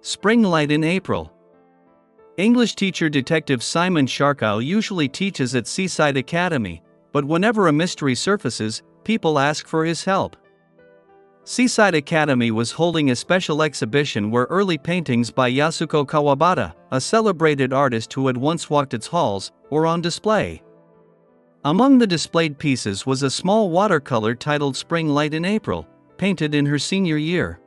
Spring light in April. English teacher Detective Simon Sharkisle usually teaches at Seaside Academy, but whenever a mystery surfaces, people ask for his help. Seaside Academy was holding a special exhibition where early paintings by Yasuko Kawabata, a celebrated artist who had once walked its halls, were on display. Among the displayed pieces was a small watercolor titled Spring Light in April, painted in her senior year.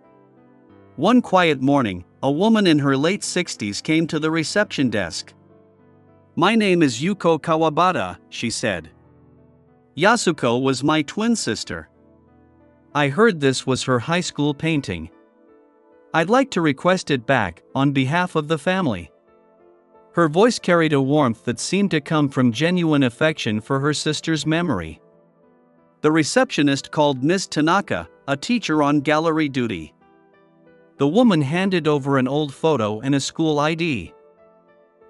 One quiet morning, a woman in her late 60s came to the reception desk. "My name is Yuko Kawabata," she said. "Yasuko was my twin sister. I heard this was her high school painting. I'd like to request it back, on behalf of the family." Her voice carried a warmth that seemed to come from genuine affection for her sister's memory. The receptionist called Ms. Tanaka, a teacher on gallery duty. The woman handed over an old photo and a school ID.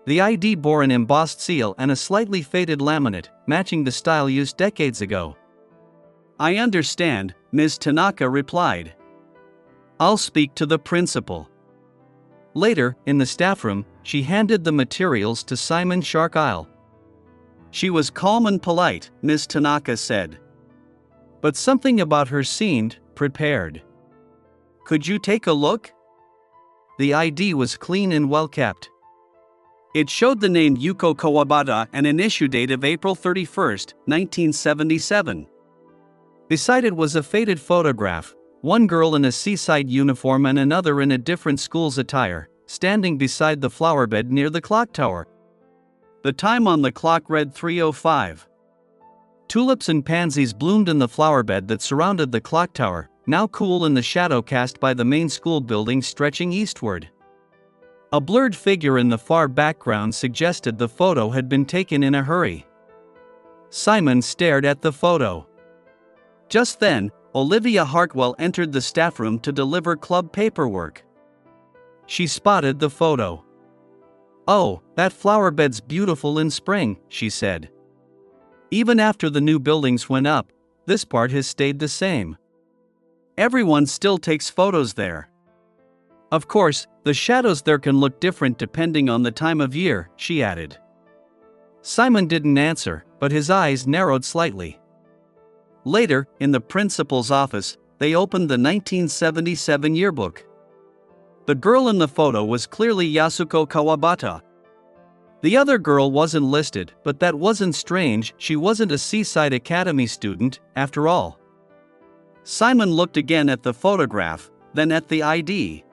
The ID bore an embossed seal and a slightly faded laminate, matching the style used decades ago. "I understand," Ms. Tanaka replied. "I'll speak to the principal." Later, in the staff room, she handed the materials to Simon Sharkisle. She was calm and polite, Ms. Tanaka said. But something about her seemed prepared. "Could you take a look?" The ID was clean and well kept. It showed the name Yuko Kawabata and an issue date of April 31, 1977. Beside it was a faded photograph, one girl in a seaside uniform and another in a different school's attire, standing beside the flowerbed near the clock tower. The time on the clock read 3:05. Tulips and pansies bloomed in the flowerbed that surrounded the clock tower, now cool in the shadow cast by the main school building stretching eastward. A blurred figure in the far background suggested the photo had been taken in a hurry. Simon stared at the photo. Just then, Olivia Hartwell entered the staff room to deliver club paperwork. She spotted the photo. "Oh, that flowerbed's beautiful in spring," she said. "Even after the new buildings went up, this part has stayed the same. Everyone still takes photos there. Of course, the shadows there can look different depending on the time of year," she added. Simon didn't answer, but his eyes narrowed slightly. Later, in the principal's office, they opened the 1977 yearbook. The girl in the photo was clearly Yasuko Kawabata. The other girl wasn't listed, but that wasn't strange, she wasn't a Seaside Academy student, after all. Simon looked again at the photograph, then at the ID.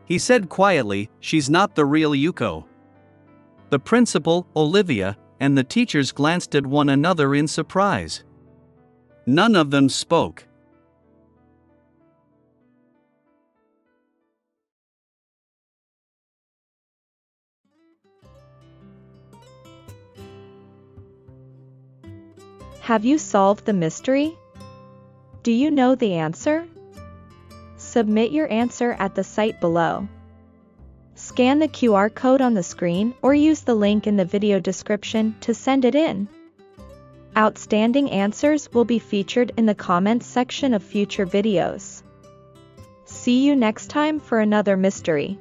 He said quietly, "She's not the real Yuko." The principal, Olivia, and the teachers glanced at one another in surprise. None of them spoke. Have you solved the mystery? Do you know the answer? Submit your answer at the site below. Scan the QR code on the screen or use the link in the video description to send it in. Outstanding answers will be featured in the comments section of future videos. See you next time for another mystery.